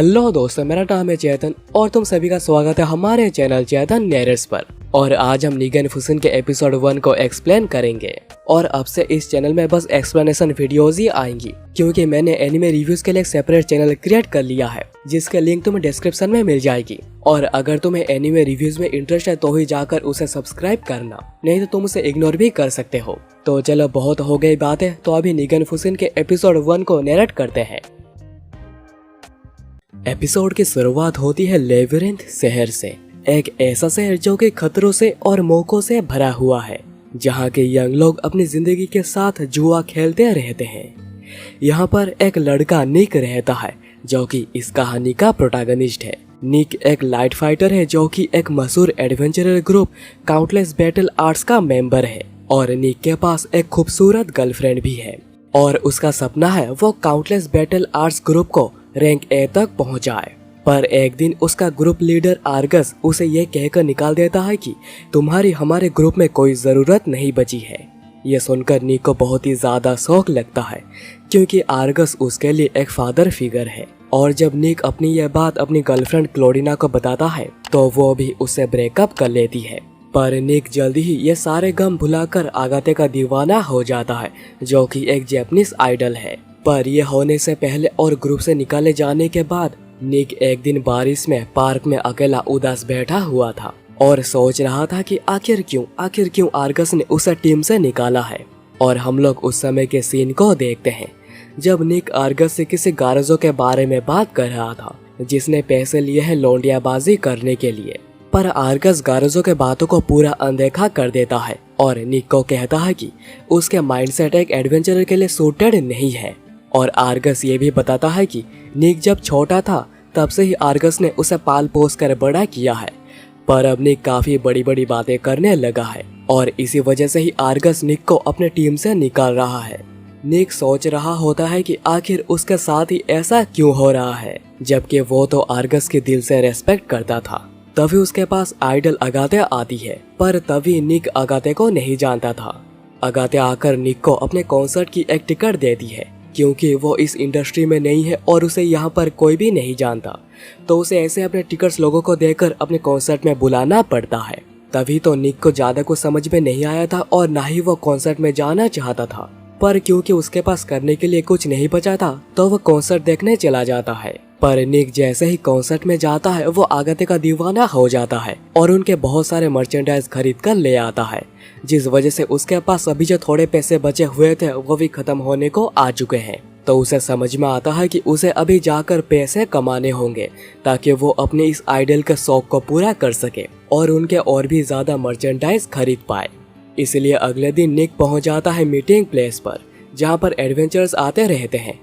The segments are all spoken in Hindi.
हेलो दोस्तों, मेरा नाम है चेतन और तुम सभी का स्वागत है हमारे चैनल चेतन नैरेट्स पर। और आज हम निगन फुसन के एपिसोड 1 को एक्सप्लेन करेंगे। और अब से इस चैनल में बस एक्सप्लेनेशन वीडियोस ही आएंगी, क्योंकि मैंने एनिमे रिव्यूज के लिए एक सेपरेट चैनल क्रिएट कर लिया है, जिसके लिंक तुम्हें डिस्क्रिप्शन में मिल जाएगी। और अगर तुम्हें एनिमे रिव्यूज में इंटरेस्ट है तो ही जाकर उसे सब्सक्राइब करना, नहीं तो तुम उसे इग्नोर भी कर सकते हो। तो चलो, बहुत हो गई बातें, तो अभी निगन फुसन के एपिसोड 1 को नैरेट करते हैं। एपिसोड की शुरुआत होती है लेबिरिंथ शहर से, एक ऐसा शहर जो कि खतरों से और मौकों से भरा हुआ है, जहाँ के यंग लोग अपनी जिंदगी के साथ जुआ खेलते रहते हैं। यहाँ पर एक लड़का निक रहता है, जो कि इस कहानी का प्रोटैगनिस्ट है। निक एक लाइट फाइटर है, जो कि एक मशहूर adventurer group countless battle arts का मेंबर है। और निक के पास एक खूबसूरत गर्लफ्रेंड भी है, और उसका सपना है वो काउंटलेस बैटल आर्ट्स ग्रुप को रैंक ए तक पहुंचाए। पर एक दिन उसका ग्रुप लीडर आर्गस उसे ये कहकर निकाल देता है कि तुम्हारी हमारे ग्रुप में कोई जरूरत नहीं बची है। ये सुनकर निक को बहुत ही ज्यादा शौक लगता है, क्योंकि आर्गस उसके लिए एक फादर फिगर है। और जब निक अपनी यह बात अपनी गर्लफ्रेंड क्लोडिना को बताता है तो वो भी उससे ब्रेकअप कर लेती है। पर निक जल्दी ही ये सारे गम भुलाकर आगाते का दीवाना हो जाता है, जो कि एक जैपनीज आइडल है। पर यह होने से पहले और ग्रुप से निकाले जाने के बाद निक एक दिन बारिश में पार्क में अकेला उदास बैठा हुआ था और सोच रहा था कि आखिर क्यों आर्गस ने उसे टीम से निकाला है। और हम लोग उस समय के सीन को देखते हैं, जब निक आर्गस से किसी गारजो के बारे में बात कर रहा था, जिसने पैसे लिए हैं लौंडियाबाजी करने के लिए। पर आर्गस गारजो के बातों को पूरा अनदेखा कर देता है और निक को कहता है कि उसके माइंडसेट एक एडवेंचरर के लिए सूटेड नहीं है। और आर्गस ये भी बताता है कि निक जब छोटा था तब से ही आर्गस ने उसे पाल पोस कर बड़ा किया है। पर अब निक काफी बड़ी बड़ी बातें करने लगा है, और इसी वजह से ही आर्गस निक को अपने टीम से निकाल रहा है। निक सोच रहा होता है कि आखिर उसके साथ ही ऐसा क्यों हो रहा है, जबकि वो तो आर्गस के दिल से रेस्पेक्ट करता था। तभी उसके पास आइडल अगाते आती है, पर तभी निक अगाते को नहीं जानता था। अगाते आकर निक को अपने कॉन्सर्ट की एक टिकट देती है, क्योंकि वो इस इंडस्ट्री में नहीं है और उसे यहाँ पर कोई भी नहीं जानता, तो उसे ऐसे अपने टिकट्स लोगों को देकर अपने कॉन्सर्ट में बुलाना पड़ता है। तभी तो निक को ज्यादा कुछ समझ में नहीं आया था और ना ही वो कॉन्सर्ट में जाना चाहता था। पर क्योंकि उसके पास करने के लिए कुछ नहीं बचा था, तो वो कॉन्सर्ट देखने चला जाता है। पर निक जैसे ही कॉन्सर्ट में जाता है, वो आगते का दीवाना हो जाता है और उनके बहुत सारे मर्चेंडाइज खरीद कर ले आता है, जिस वजह से उसके पास अभी जो थोड़े पैसे बचे हुए थे वो भी खत्म होने को आ चुके हैं। तो उसे समझ में आता है कि उसे अभी जाकर पैसे कमाने होंगे, ताकि वो अपने इस आइडल के शौक को पूरा कर सके और उनके और भी ज्यादा मर्चेंडाइज खरीद पाए। इसलिए अगले दिन निक पहुंच जाता है मीटिंग प्लेस पर, जहाँ पर एडवेंचर्स आते रहते हैं।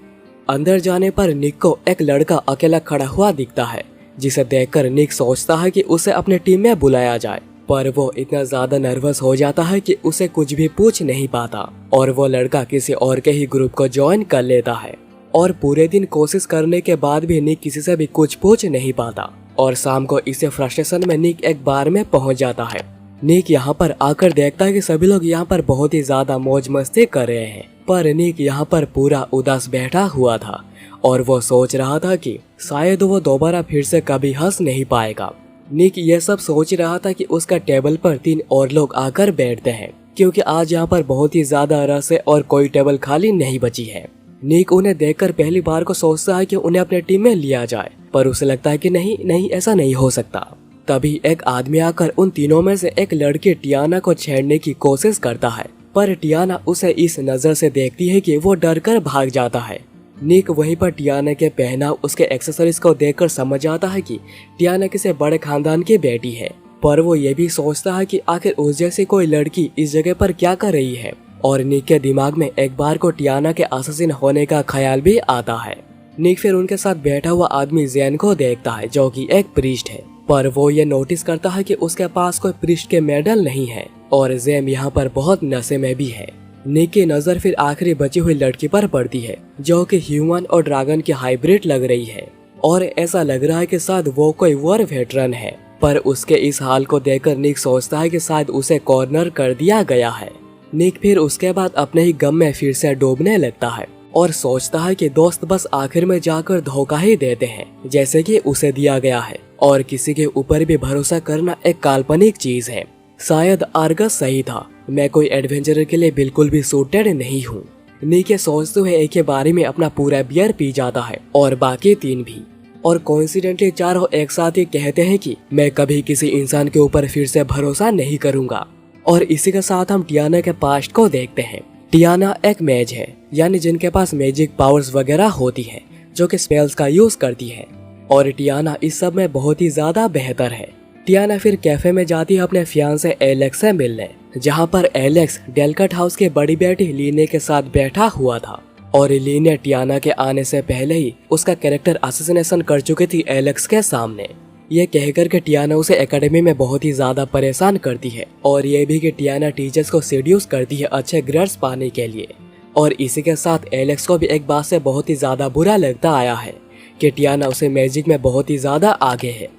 अंदर जाने पर निक को एक लड़का अकेला खड़ा हुआ दिखता है, जिसे देखकर निक सोचता है कि उसे अपने टीम में बुलाया जाए। पर वो इतना ज्यादा नर्वस हो जाता है कि उसे कुछ भी पूछ नहीं पाता, और वो लड़का किसी और के ही ग्रुप को ज्वाइन कर लेता है। और पूरे दिन कोशिश करने के बाद भी निक किसी से भी कुछ पूछ नहीं पाता। और शाम को इसे फ्रस्ट्रेशन में निक एक बार में पहुंच जाता है। निक यहाँ पर आकर देखता है कि सभी लोग यहाँ पर बहुत ही ज्यादा मौज मस्ती कर रहे हैं, पर निक यहाँ पर पूरा उदास बैठा हुआ था और वो सोच रहा था कि शायद वो दोबारा फिर से कभी हंस नहीं पाएगा। निक ये सब सोच रहा था कि उसका टेबल पर 3 और लोग आकर बैठते हैं, क्योंकि आज यहाँ पर बहुत ही ज्यादा रश है और कोई टेबल खाली नहीं बची है। निक उन्हें देखकर पहली बार को सोचता है कि उन्हें अपने टीम में लिया जाए, पर उसे लगता है कि नहीं, ऐसा नहीं हो सकता। तभी एक आदमी आकर उन तीनों में से एक लड़की टियाना को छेड़ने की कोशिश करता है, पर टियाना उसे इस नजर से देखती है कि वो डर कर भाग जाता है। निक वहीं पर टियाना के पहनाव, उसके एक्सेसरीज को देखकर समझ आता है कि टियाना किसी बड़े खानदान की बेटी है। पर वो ये भी सोचता है कि आखिर उस जैसी कोई लड़की इस जगह पर क्या कर रही है। और निक के दिमाग में एक बार को टियाना के असासिन होने का ख्याल भी आता है। निक फिर उनके साथ बैठा हुआ आदमी जैन को देखता है, जो कि एक प्रीस्ट है। पर वो ये नोटिस करता है कि उसके पास कोई प्रीस्ट के मेडल नहीं है, और जैम यहाँ पर बहुत नशे में भी है। निक की नजर फिर आखिरी बची हुई लड़की पर पड़ती है, जो कि ह्यूमन और ड्रैगन की हाइब्रिड लग रही है, और ऐसा लग रहा है कि शायद वो कोई वॉर वेटरन है। पर उसके इस हाल को देखकर निक सोचता है कि शायद उसे कॉर्नर कर दिया गया है। निक फिर उसके बाद अपने ही गम में फिर से डूबने लगता है और सोचता है कि दोस्त बस आखिर में जाकर धोखा ही देते हैं जैसे कि उसे दिया गया है और किसी के ऊपर भी भरोसा करना एक काल्पनिक चीज है। शायद आर्गस सही था, मैं कोई एडवेंचर के लिए बिल्कुल भी सूटेड नहीं हूँ। निक ये सोचते हुए एक के बारे में अपना पूरा बियर पी जाता है और बाकी 3 भी, और कोइंसिडेंटली चारों एक साथ ये कहते हैं कि मैं कभी किसी इंसान के ऊपर फिर से भरोसा नहीं करूंगा। और इसी के साथ हम टियाना के पास्ट को देखते हैं। टियाना एक मेज है, यानी जिनके पास मैजिक पावर्स वगैरह होती है, जो कि स्पेल्स का यूज करती है, और टियाना इस सब में बहुत ही ज्यादा बेहतर है। टियाना फिर कैफे में जाती है अपने फियांसे एलेक्स से मिलने, जहाँ पर एलेक्स डेलकट हाउस की बड़ी बेटी लीने के साथ बैठा हुआ था, और लीने टियाना के आने से पहले ही उसका कैरेक्टर असैसिनेशन कर चुकी थी एलेक्स के सामने। ये कहकर के टियाना उसे एकेडमी में बहुत ही ज्यादा परेशान करती है, और ये भी कि टियाना टीचर्स को सेड्यूस करती है अच्छे ग्रेड्स पाने के लिए। और इसी के साथ एलेक्स को भी एक बात से बहुत ही ज्यादा बुरा लगता आया है कि टियाना उसे मैजिक में बहुत ही ज्यादा आगे है,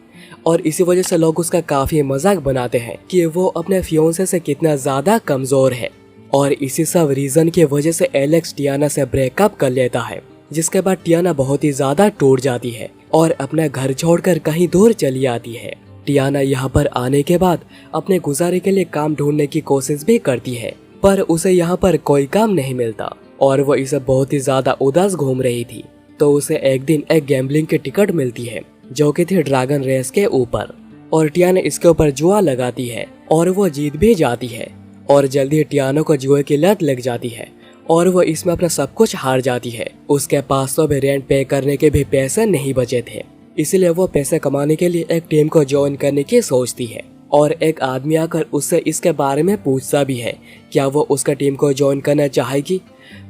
और इसी वजह से लोग उसका काफी मजाक बनाते हैं कि वो अपने फियोंसे से कितना ज्यादा कमजोर है। और इसी सब रीजन की वजह से एलेक्स टियाना से ब्रेकअप कर लेता है, जिसके बाद टियाना बहुत ही ज्यादा टूट जाती है और अपना घर छोड़कर कहीं दूर चली आती है। टियाना यहाँ पर आने के बाद अपने गुजारे के लिए काम ढूंढने की कोशिश भी करती है, पर उसे यहाँ पर कोई काम नहीं मिलता और वो इसे बहुत ही ज्यादा उदास घूम रही थी। तो उसे एक दिन एक गैम्बलिंग की टिकट मिलती है, जो कि थी ड्रैगन रेस के ऊपर, और टियाना इसके ऊपर जुआ लगाती है और वो जीत भी जाती है। और जल्दी टियाना को जुए की लत लग जाती है और वो इसमें अपना सब कुछ हार जाती है। उसके पास तो भी रेंट पे करने के भी पैसे नहीं बचे थे, इसलिए वो पैसे कमाने के लिए एक टीम को ज्वाइन करने की सोचती है। और एक आदमी आकर उससे इसके बारे में पूछता भी है क्या वो उसका टीम को ज्वाइन करना चाहेगी,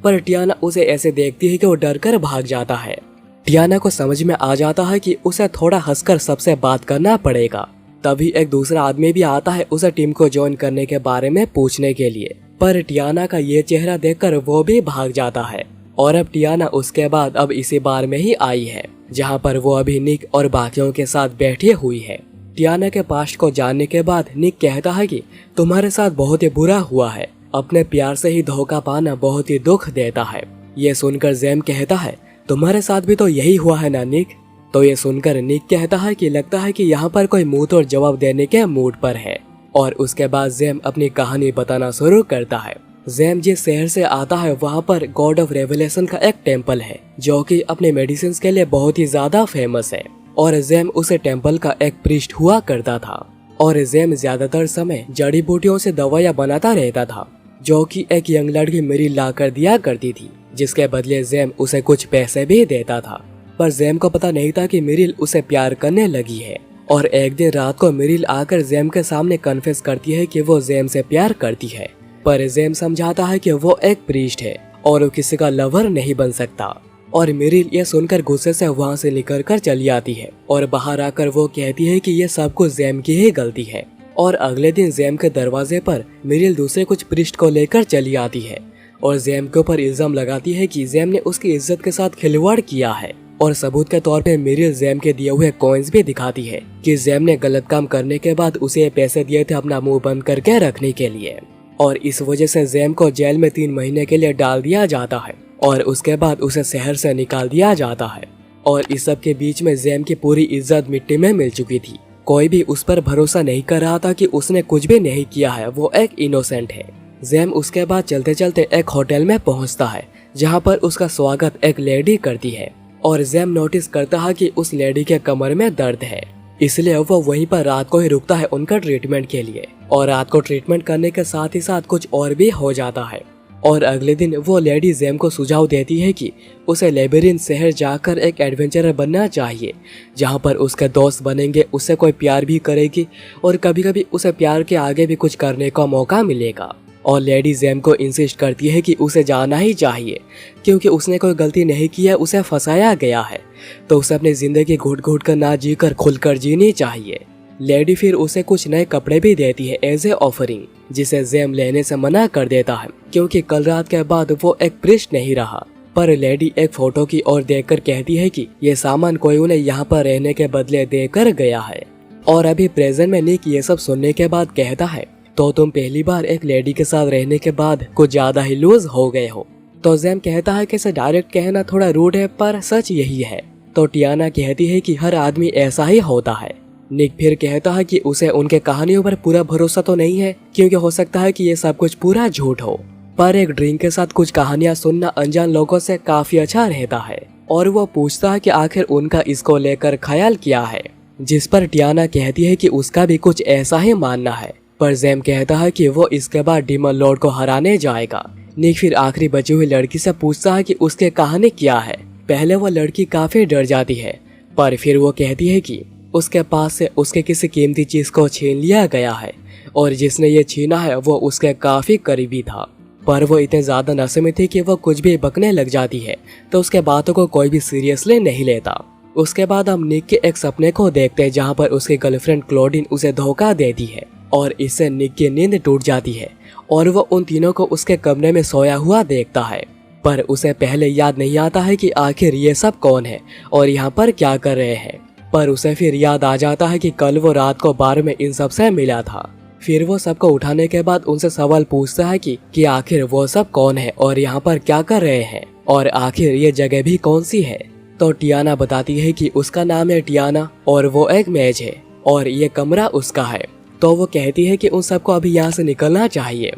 पर टियाना उसे ऐसे देखती है कि वो डर कर भाग जाता है। टियाना को समझ में आ जाता है कि उसे थोड़ा हंसकर सबसे बात करना पड़ेगा। तभी एक दूसरा आदमी भी आता है उसे टीम को ज्वाइन करने के बारे में पूछने के लिए, पर टियाना का ये चेहरा देखकर वो भी भाग जाता है। और अब टियाना उसके बाद अब इसी बार में ही आई है, जहाँ पर वो अभी निक और बाकियों के साथ बैठी हुई है। टियाना के पास्ट को जानने के बाद निक कहता है कि तुम्हारे साथ बहुत ही बुरा हुआ है, अपने प्यार से ही धोखा पाना बहुत ही दुख देता है। ये सुनकर जेम कहता है तुम्हारे साथ भी तो यही हुआ है ना निक। तो ये सुनकर निक कहता है कि लगता है कि यहाँ पर कोई मुंह तोड़ जवाब देने के मूड पर है। और उसके बाद जेम अपनी कहानी बताना शुरू करता है। जेम जिस शहर से आता है वहाँ पर गॉड ऑफ रेवलेशन का एक टेम्पल है, जो कि अपने मेडिसिन के लिए बहुत ही ज्यादा फेमस है। और जेम उसे टेम्पल का एक प्रीस्ट हुआ करता था, और जेम ज्यादातर समय जड़ी बूटियों से दवाइयाँ बनाता रहता था, जो कि एक यंग लड़की मेरी ला कर दिया करती थी, जिसके बदले जेम उसे कुछ पैसे भी देता था। पर जेम को पता नहीं था कि मिरिल उसे प्यार करने लगी है। और एक दिन रात को मिरिल आकर जेम के सामने कन्फेस करती है कि वो जेम से प्यार करती है, पर जेम समझाता है कि वो एक प्रीस्ट है और वो किसी का लवर नहीं बन सकता। और मिरिल ये सुनकर गुस्से से वहाँ से निकल कर चली आती है, और बाहर आकर वो कहती है कि ये सब कुछ जेम की ही गलती है। और अगले दिन जेम के दरवाजे पर मिरिल दूसरे कुछ प्रीस्ट को लेकर चली आती है, और जेम के ऊपर इल्जाम लगाती है कि जेम ने उसकी इज्जत के साथ खिलवाड़ किया है। और सबूत के तौर पे मिरिल जेम के दिए हुए कॉइन्स भी दिखाती है कि जेम ने गलत काम करने के बाद उसे पैसे दिए थे अपना मुंह बंद करके रखने के लिए। और इस वजह से जेम को जेल में 3 महीने के लिए डाल दिया जाता है, और उसके बाद उसे शहर से निकाल दिया जाता है। और इस सब के बीच में जेम की पूरी इज्जत मिट्टी में मिल चुकी थी। कोई भी उस पर भरोसा नहीं कर रहा था कि उसने कुछ भी नहीं किया है, वो एक इनोसेंट है। जेम उसके बाद चलते चलते एक होटल में पहुंचता है, जहां पर उसका स्वागत एक लेडी करती है। और जेम नोटिस करता है कि उस लेडी के कमर में दर्द है, इसलिए वो वहीं पर रात को ही रुकता है उनका ट्रीटमेंट के लिए। और रात को ट्रीटमेंट करने के साथ ही साथ कुछ और भी हो जाता है। और अगले दिन वो लेडी जेम को सुझाव देती है कि उसे लेबिरिन शहर जाकर एक एडवेंचरर बनना चाहिए, जहां पर उसके दोस्त बनेंगे, उससे कोई प्यार भी करेगी, और कभी कभी उसे प्यार के आगे भी कुछ करने का मौका मिलेगा। और लेडी जेम को इंसिस्ट करती है कि उसे जाना ही चाहिए, क्योंकि उसने कोई गलती नहीं की है, उसे फंसाया गया है, तो उसे अपनी जिंदगी घुट घुट कर ना जीकर खुलकर जीनी चाहिए। लेडी फिर उसे कुछ नए कपड़े भी देती है एज ए ऑफरिंग, जिसे जेम लेने से मना कर देता है, क्योंकि कल रात के बाद वो एक प्रीस्ट नहीं रहा। पर लेडी एक फोटो की ओर देखकर कहती है कि ये सामान कोई उन्हें यहाँ पर रहने के बदले देकर गया है। और अभी प्रेजेंट में निक ये सब सुनने के बाद कहता है तो तुम पहली बार एक लेडी के साथ रहने के बाद कुछ ज्यादा ही लूज हो गए हो। तो जैम कहता है कि इसे डायरेक्ट कहना थोड़ा रूड है, पर सच यही है। तो टियाना कहती है कि हर आदमी ऐसा ही होता है। निक फिर कहता है कि उसे उनके कहानियों पर पूरा भरोसा तो नहीं है, क्योंकि हो सकता है कि ये सब कुछ पूरा झूठ हो, पर एक ड्रिंक के साथ कुछ कहानियां सुनना अनजान लोगों से काफी अच्छा रहता है। और वो पूछता है कि आखिर उनका इसको लेकर ख्याल क्या है, जिस पर टियाना कहती है कि उसका भी कुछ ऐसा ही मानना है, पर जैम कहता है कि वो इसके बाद डीमन लॉर्ड को हराने जाएगा। निक फिर आखिरी बची हुई लड़की से पूछता है कि उसके कहानी क्या है। पहले वो लड़की काफी डर जाती है, पर फिर वो कहती है कि उसके पास से उसके किसी कीमती चीज को छीन लिया गया है, और जिसने ये छीना है वो उसके काफी करीबी था। पर वो इतने ज्यादा नशे में थी कि वो कुछ भी बकने लग जाती है, तो उसके बातों को कोई भी सीरियसली नहीं लेता। उसके बाद हम निक के एक सपने को देखते हैं, जहाँ पर उसकी गर्लफ्रेंड क्लोडिन उसे धोखा देती है, और इससे निक की नींद टूट जाती है, और वो उन तीनों को उसके कमरे में सोया हुआ देखता है। पर उसे पहले याद नहीं आता है कि आखिर ये सब कौन है और यहाँ पर क्या कर रहे हैं। पर उसे फिर याद आ जाता है कि कल वो रात को बार में इन सब से मिला था। फिर वो सबको उठाने के बाद उनसे सवाल पूछता है कि आखिर वो सब कौन है और यहाँ पर क्या कर रहे हैं, और आखिर ये जगह भी कौन सी है। तो टियाना बताती है कि उसका नाम है टियाना, और वो एक मेज है, और ये कमरा उसका है। तो वो कहती है कि उन सबको अभी यहाँ से निकलना चाहिए।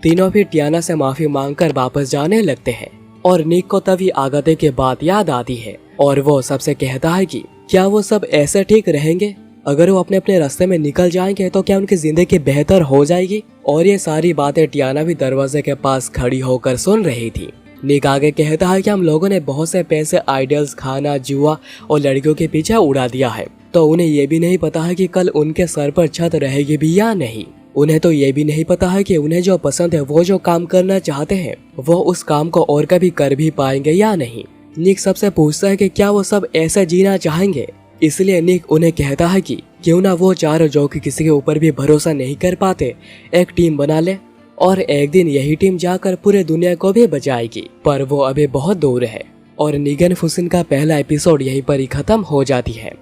तीनों फिर टियाना से माफी मांगकर वापस जाने लगते हैं, और निक को तभी आगते की बात याद आती है, और वो सबसे कहता है कि क्या वो सब ऐसे ठीक रहेंगे? अगर वो अपने अपने रास्ते में निकल जाएंगे तो क्या उनकी जिंदगी बेहतर हो जाएगी? और ये सारी बातें टियाना भी दरवाजे के पास खड़ी होकर सुन रही थी। निक आगे कहता है कि हम लोगों ने बहुत से पैसे आइडल्स, खाना, जुआ और लड़कियों के पीछे उड़ा दिया है, तो उन्हें ये भी नहीं पता है कि कल उनके सर पर छत रहेगी भी या नहीं। उन्हें तो ये भी नहीं पता है कि उन्हें जो पसंद है, वो जो काम करना चाहते हैं, वो उस काम को और कभी कर भी पाएंगे या नहीं। निक सबसे पूछता है कि क्या वो सब ऐसे जीना चाहेंगे। इसलिए निक उन्हें कहता है कि क्यों ना वो चारों जो कि किसी के ऊपर भी भरोसा नहीं कर पाते, एक टीम बना ले, और एक दिन यही टीम जाकर पूरे दुनिया को भी बचाएगी। पर वो अभी बहुत दूर है। और निगन फुसिन का पहला एपिसोड यहीं पर ही खत्म हो जाती है।